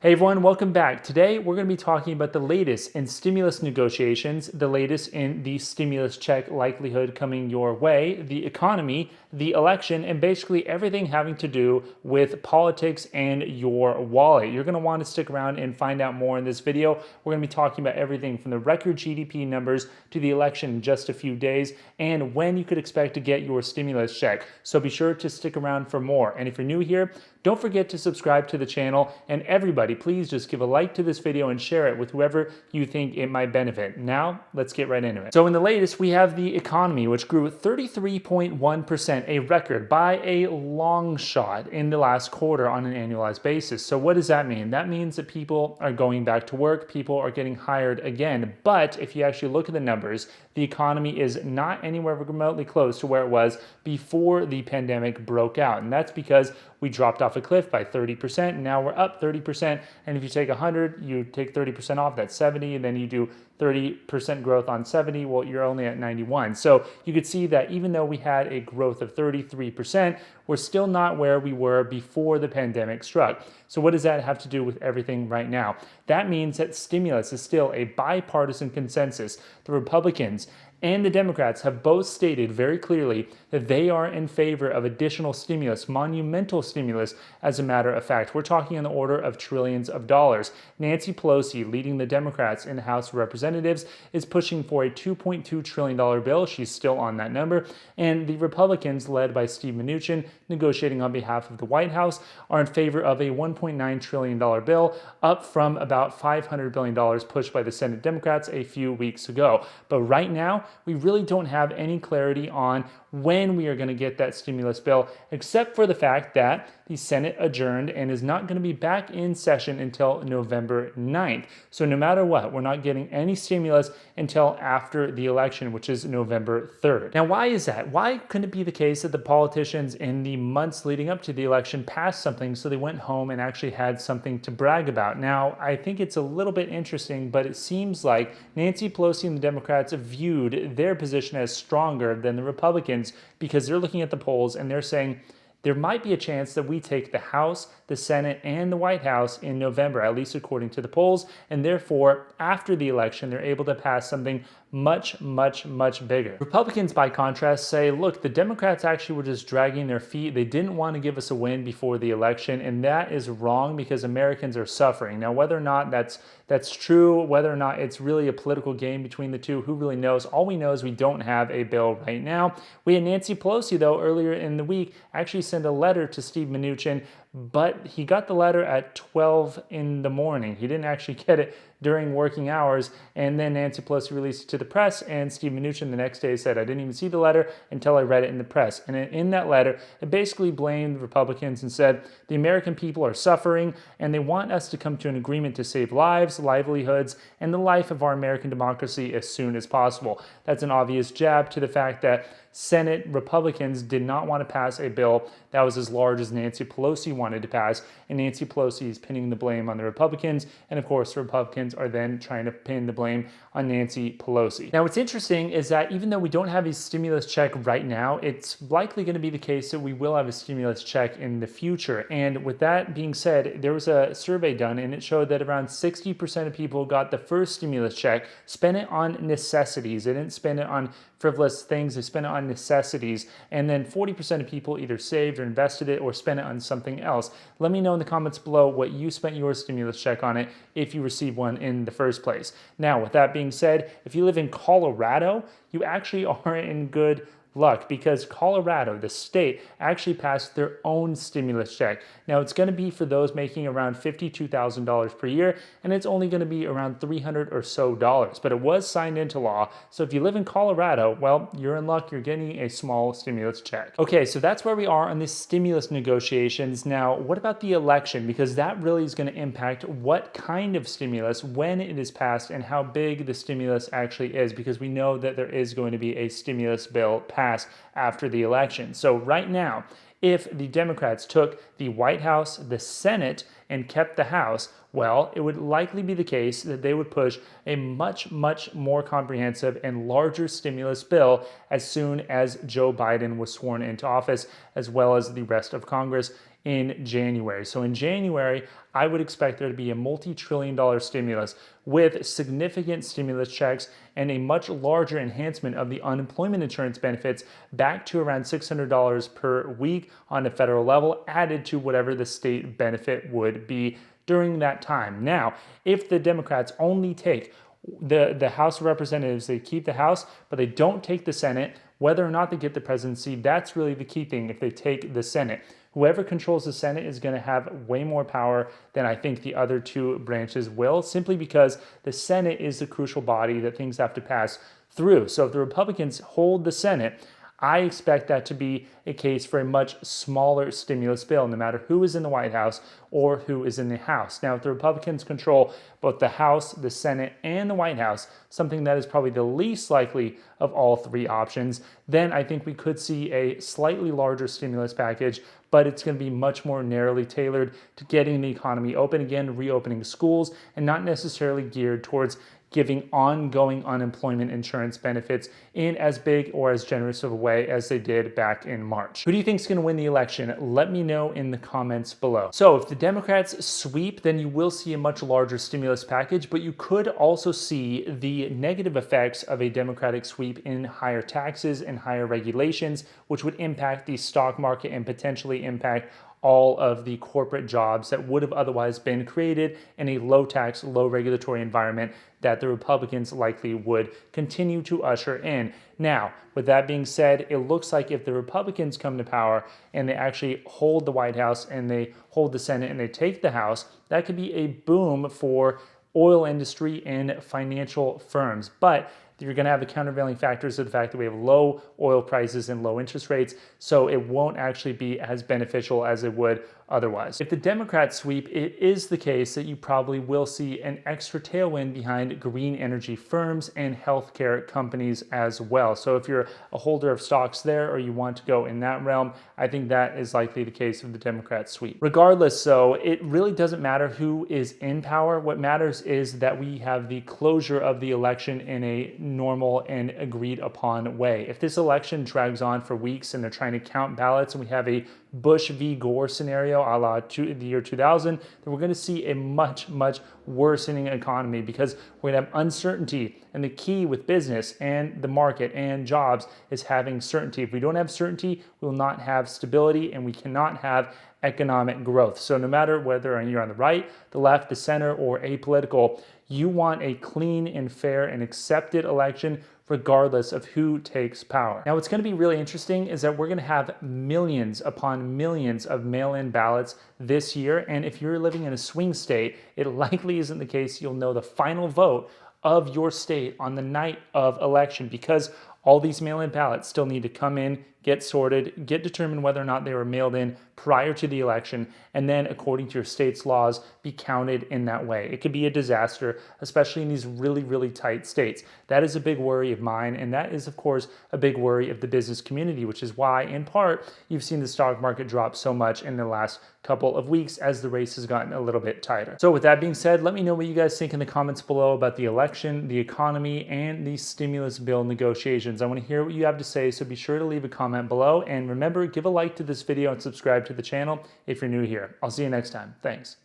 Hey everyone, welcome back. Today we're going to be talking about the latest in stimulus negotiations, the latest in the stimulus check likelihood coming your way, the economy, the election, and basically everything having to do with politics and your wallet. You're going to want to stick around and find out more in this video. We're going to be talking about everything from the record GDP numbers to the election in just a few days and when you could expect to get your stimulus check. So be sure to stick around for more. And if you're new here, don't forget to subscribe to the channel, and everybody, please just give a like to this video and share it with whoever you think it might benefit. Now, let's get right into it. So in the latest, we have the economy, which grew 33.1%, a record by a long shot in the last quarter on an annualized basis. So what does that mean? That means that people are going back to work, people are getting hired again. But if you actually look at the numbers, the economy is not anywhere remotely close to where it was before the pandemic broke out. And that's because we dropped off a cliff by 30%, and now we're up 30%. And if you take 100, you take 30% off, that's 70, and then you do 30% growth on 70, well, you're only at 91. So you could see that even though we had a growth of 33%, we're still not where we were before the pandemic struck. So what does that have to do with everything right now? That means that stimulus is still a bipartisan consensus. The Republicans and the Democrats have both stated very clearly that they are in favor of additional stimulus, monumental stimulus, as a matter of fact. We're talking in the order of trillions of dollars. Nancy Pelosi, leading the Democrats in the House of Representatives, is pushing for a $2.2 trillion bill. She's still on that number. And the Republicans, led by Steven Mnuchin, negotiating on behalf of the White House, are in favor of a $1.9 trillion bill, up from about $500 billion pushed by the Senate Democrats a few weeks ago. But right now, we really don't have any clarity on when we are going to get that stimulus bill, except for the fact that the Senate adjourned and is not going to be back in session until November 9th. So no matter what, we're not getting any stimulus until after the election, which is November 3rd. Now, why is that? Why couldn't it be the case that the politicians in the months leading up to the election passed something so they went home and actually had something to brag about? Now, I think it's a little bit interesting, but it seems like Nancy Pelosi and the Democrats viewed their position as stronger than the Republicans, because they're looking at the polls and they're saying there might be a chance that we take the House, the Senate, and the White House in November, at least according to the polls, and therefore, after the election, they're able to pass something much, much, much bigger. Republicans, by contrast, say, look, the Democrats actually were just dragging their feet. They didn't want to give us a win before the election, and that is wrong because Americans are suffering. Now, whether or not that's true, whether or not it's really a political game between the two, who really knows? All we know is we don't have a bill right now. We had Nancy Pelosi, though, earlier in the week, actually send a letter to Steve Mnuchin, but he got the letter at 12 in the morning. He didn't actually get it during working hours, and then Nancy Pelosi released it to the press, and Steve Mnuchin the next day said, I didn't even see the letter until I read it in the press. And in that letter, it basically blamed Republicans and said, the American people are suffering, and they want us to come to an agreement to save lives, livelihoods, and the life of our American democracy as soon as possible. That's an obvious jab to the fact that Senate Republicans did not want to pass a bill that was as large as Nancy Pelosi wanted to pass, and Nancy Pelosi is pinning the blame on the Republicans, and of course the Republicans are then trying to pin the blame on Nancy Pelosi. Now what's interesting is that even though we don't have a stimulus check right now, it's likely going to be the case that we will have a stimulus check in the future. And with that being said, there was a survey done and it showed that around 60% of people got the first stimulus check, spent it on necessities. They didn't spend it on frivolous things, they spent it on necessities, and then 40% of people either saved or invested it or spent it on something else. Let me know in the comments below what you spent your stimulus check on it if you received one in the first place. Now, with that being said, if you live in Colorado, you actually are in good luck because Colorado, the state, actually passed their own stimulus check. Now, it's going to be for those making around $52,000 per year, and it's only going to be around $300 or so, but it was signed into law. So if you live in Colorado, well, you're in luck. You're getting a small stimulus check. Okay, so that's where we are on the stimulus negotiations. Now, what about the election? Because that really is going to impact what kind of stimulus, when it is passed, and how big the stimulus actually is, because we know that there is going to be a stimulus bill passed after the election. So right now, if the Democrats took the White House, the Senate, and kept the House, well, it would likely be the case that they would push a much, much more comprehensive and larger stimulus bill as soon as Joe Biden was sworn into office, as well as the rest of Congress in January. So in January, I would expect there to be a multi-trillion-dollar stimulus with significant stimulus checks and a much larger enhancement of the unemployment insurance benefits back to around $600 per week on a federal level, added to whatever the state benefit would be during that time. Now, if the Democrats only take the House of Representatives, they keep the House, but they don't take the Senate, whether or not they get the presidency, that's really the key thing if they take the Senate. Whoever controls the Senate is going to have way more power than I think the other two branches will, simply because the Senate is the crucial body that things have to pass through. So if the Republicans hold the Senate, I expect that to be a case for a much smaller stimulus bill, no matter who is in the White House or who is in the House. Now, if the Republicans control both the House, the Senate, and the White House, something that is probably the least likely of all three options, then I think we could see a slightly larger stimulus package, but it's going to be much more narrowly tailored to getting the economy open again, reopening schools, and not necessarily geared towards giving ongoing unemployment insurance benefits in as big or as generous of a way as they did back in March. Who do you think is going to win the election? Let me know in the comments below. So if the Democrats sweep, then you will see a much larger stimulus package, but you could also see the negative effects of a Democratic sweep in higher taxes and higher regulations, which would impact the stock market and potentially impact all of the corporate jobs that would have otherwise been created in a low tax, low regulatory environment that the Republicans likely would continue to usher in. Now, with that being said, it looks like if the Republicans come to power and they actually hold the White House and they hold the Senate and they take the House, that could be a boom for oil industry and financial firms. But you're going to have the countervailing factors of the fact that we have low oil prices and low interest rates, so it won't actually be as beneficial as it would otherwise. If the Democrats sweep, it is the case that you probably will see an extra tailwind behind green energy firms and healthcare companies as well. So if you're a holder of stocks there or you want to go in that realm, I think that is likely the case if the Democrats sweep. Regardless, so it really doesn't matter who is in power. What matters is that we have the closure of the election in a normal and agreed upon way. If this election drags on for weeks and they're trying to count ballots and we have a Bush v. Gore scenario a la the year 2000, then we're going to see a much worsening economy because we're going to have uncertainty. And the key with business and the market and jobs is having certainty. If we don't have certainty, we will not have stability and we cannot have economic growth. So no matter whether you're on the right, the left, the center, or apolitical, you want a clean and fair and accepted election regardless of who takes power. Now, what's going to be really interesting is that we're going to have millions upon millions of mail-in ballots this year. And if you're living in a swing state, it likely isn't the case you'll know the final vote of your state on the night of election because all these mail-in ballots still need to come in, get sorted, get determined whether or not they were mailed in prior to the election, and then according to your state's laws, be counted in that way. It could be a disaster, especially in these really tight states. That is a big worry of mine, and that is, of course, a big worry of the business community, which is why, in part, you've seen the stock market drop so much in the last couple of weeks as the race has gotten a little bit tighter. So with that being said, let me know what you guys think in the comments below about the election, the economy, and the stimulus bill negotiations. I want to hear what you have to say, so be sure to leave a comment below. And remember, give a like to this video and subscribe to the channel if you're new here. I'll see you next time. Thanks.